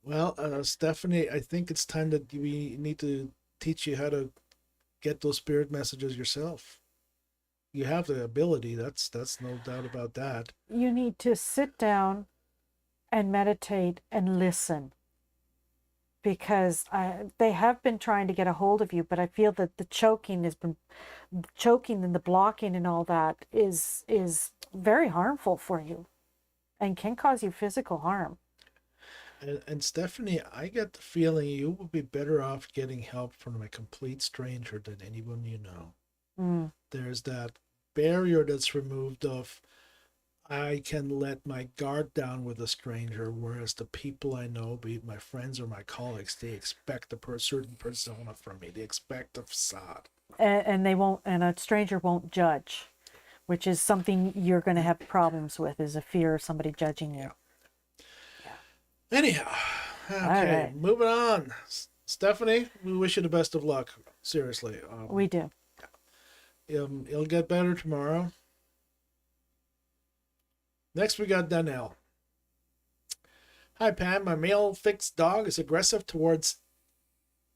A: Well, Stephanie, I think it's time that we need to teach you how to get those spirit messages yourself. You have the ability. That's no doubt about that.
B: You need to sit down and meditate and listen because they have been trying to get a hold of you, but I feel that the choking and the blocking and all that is very harmful for you and can cause you physical harm.
A: And Stephanie, I get the feeling you will be better off getting help from a complete stranger than anyone you know.
B: Mm.
A: There's that barrier that's removed of I can let my guard down with a stranger, whereas the people I know, be it my friends or my colleagues, they expect a certain persona from me. They expect a facade.
B: And they won't, and a stranger won't judge, which is something you're going to have problems with, is a fear of somebody judging you.
A: Anyhow,
B: All
A: okay,
B: right.
A: moving on. Stephanie, we wish you the best of luck. Seriously,
B: We do.
A: it'll get better tomorrow. Next, we got Danielle. Hi, Pam. My male fixed dog is aggressive towards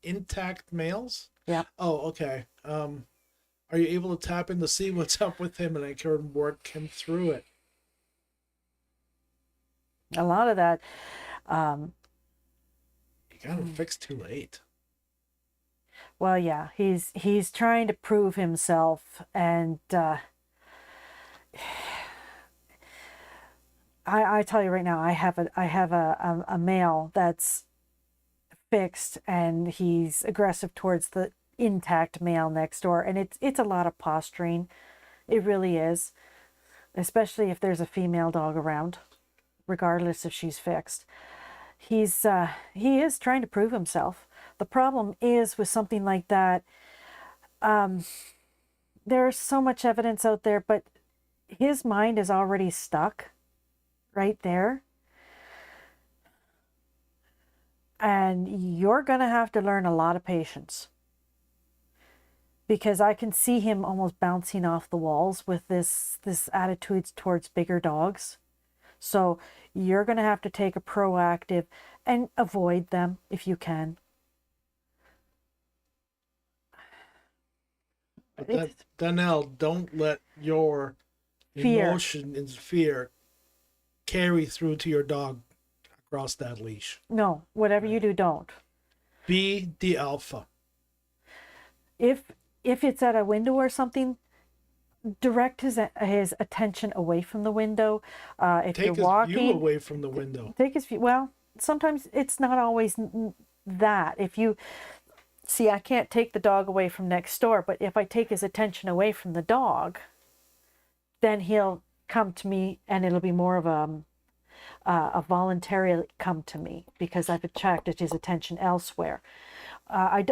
A: intact males.
B: Yeah.
A: Oh, okay. Are you able to tap in to see what's up with him, and I can work him through it?
B: A lot of that. Um,
A: You got him fixed too late.
B: well, yeah, he's trying to prove himself, and I tell you right now, I have a male that's fixed, and he's aggressive towards the intact male next door, and it's a lot of posturing. It really is, especially if there's a female dog around, regardless if she's fixed. He is trying to prove himself. The problem is with something like that, there's so much evidence out there, but his mind is already stuck right there. And you're going to have to learn a lot of patience, because I can see him almost bouncing off the walls with this attitude towards bigger dogs. So you're going to have to take a proactive and avoid them if you can.
A: But that Danielle, don't let your
B: Fear.
A: emotion and fear carry through to your dog across that leash.
B: No, whatever you do, don't.
A: Be the alpha.
B: If it's at a window or something, direct his attention away from the window. If
A: Take
B: you're
A: his
B: walking,
A: view away from the window.
B: take his view. Well, sometimes it's not always that. If you see, I can't take the dog away from next door, but if I take his attention away from the dog, then he'll come to me, and it'll be more of a voluntary come to me because I've attracted his attention elsewhere. I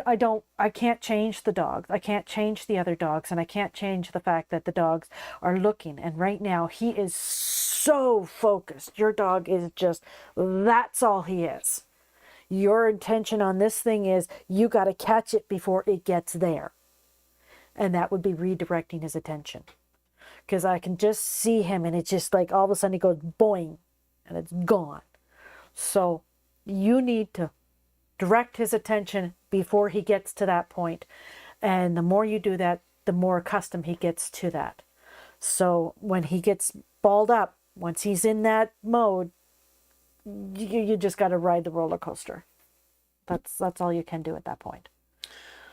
B: can't change the dogs. I can't change the other dogs, and I can't change the fact that the dogs are looking. And right now, he is so focused. Your dog is just, that's all he is. Your intention on this thing is you got to catch it before it gets there. And that would be redirecting his attention. Because I can just see him, and it's just like all of a sudden he goes boing, and it's gone. So you need to direct his attention before he gets to that point. And the more you do that, the more accustomed he gets to that. So when he gets balled up, once he's in that mode, you just got to ride the roller coaster. That's all you can do at that point.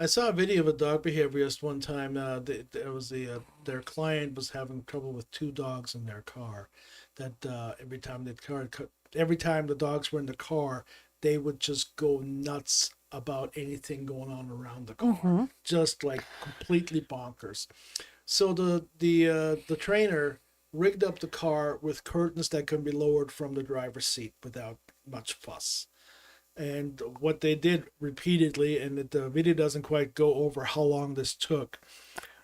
A: I saw a video of a dog behaviorist one time. There was their client was having trouble with two dogs in their car. That every time the dogs were in the car, they would just go nuts about anything going on around the car, just like completely bonkers. So the trainer rigged up the car with curtains that can be lowered from the driver's seat without much fuss. And what they did repeatedly, and the video doesn't quite go over how long this took,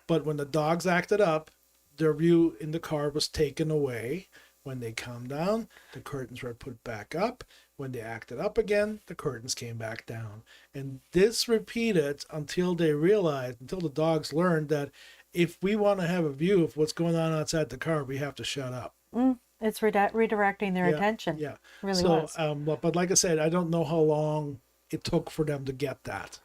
A: but when the dogs acted up, their view in the car was taken away. When they calmed down, the curtains were put back up. When they acted up again, the curtains came back down. And this repeated until the dogs learned that if we want to have a view of what's going on outside the car, we have to shut up.
B: It's redirecting their attention.
A: Yeah.
B: Really
A: so,
B: was.
A: but like I said, I don't know how long it took for them to get that.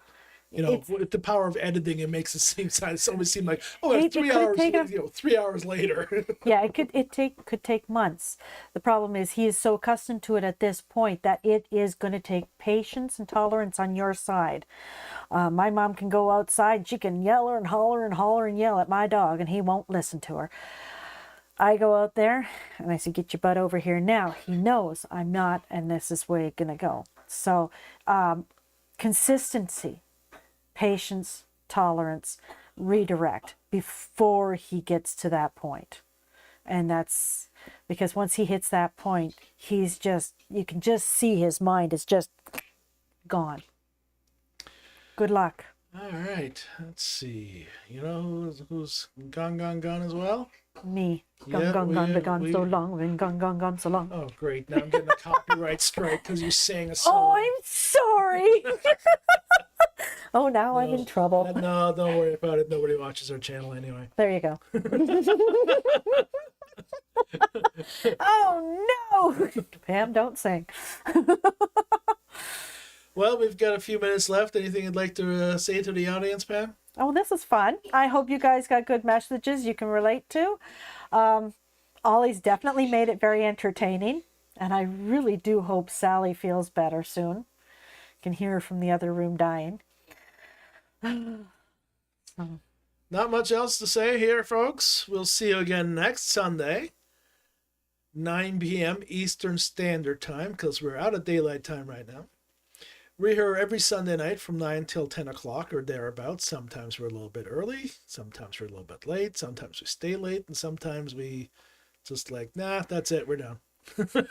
A: With the power of editing, it makes it always seem like, it's 3 hours. 3 hours later.
B: Yeah, could take months. The problem is he is so accustomed to it at this point that it is going to take patience and tolerance on your side. My mom can go outside, she can yell and holler and yell at my dog, and he won't listen to her. I go out there and I say, get your butt over here now. He knows I'm not, and this is where you're going to go. So consistency, patience, tolerance, redirect before he gets to that point. And that's because once he hits that point, you can just see his mind is just gone. Good luck.
A: All right. Let's see. You know who's gone as well?
B: Me. Gone so long. Been gone so long.
A: Oh, great. Now I'm getting a copyright strike because you sang a song.
B: Oh, I'm sorry. Oh, now I'm in trouble.
A: No, don't worry about it. Nobody watches our channel anyway.
B: There you go. Oh, no. Pam, don't sing.
A: Well, we've got a few minutes left. Anything you'd like to say to the audience, Pam?
B: Oh, this is fun. I hope you guys got good messages you can relate to. Ollie's definitely made it very entertaining. And I really do hope Sally feels better soon. Can hear her from the other room dying.
A: Not much else to say here, folks. We'll see you again next Sunday, 9 p.m. Eastern Standard Time, because we're out of daylight time right now. We're here every Sunday night from 9 till 10 o'clock or thereabouts. Sometimes we're a little bit early. Sometimes we're a little bit late. Sometimes we stay late. And sometimes we just that's it. We're done. What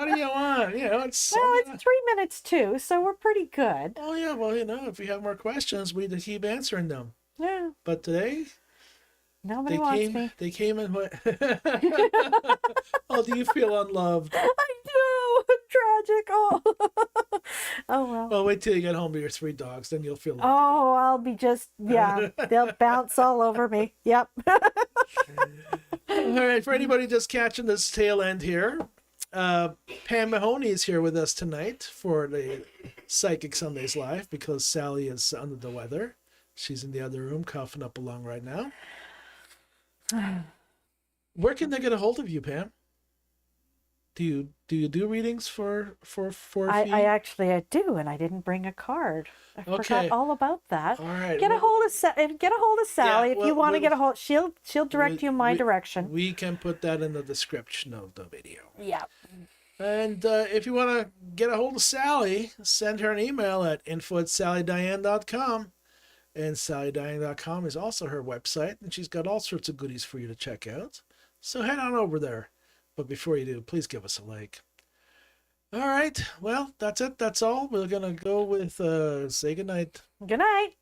A: do you want? It's
B: 3 minutes too, so we're pretty good.
A: Oh yeah, well, if we have more questions, we keep answering them.
B: Yeah.
A: But today,
B: nobody wants me.
A: They came and went. Oh, do you feel unloved?
B: I do. Tragic. Oh. Oh well.
A: Well, wait till you get home to your 3 dogs, then you'll feel.
B: Oh, I'll be they'll bounce all over me. Yep.
A: All right, for anybody just catching this tail end here, Pam Mahoney is here with us tonight for the Psychic Sundays Live because Sally is under the weather. She's in the other room coughing up a lung right now. Where can they get a hold of you, Pam? Do you do readings for a fee?
B: I do, and I didn't bring a card. I forgot all about that.
A: All right.
B: Get a hold of Sally if you want to get a hold. She'll direct you in my direction.
A: We can put that in the description of the video.
B: Yeah.
A: And if you want to get a hold of Sally, send her an email at info@sallydiane.com. And sallydiane.com is also her website, and she's got all sorts of goodies for you to check out. So head on over there. But before you do, please give us a like. All right. Well, that's it. That's all. We're going to go with say goodnight.
B: Good night.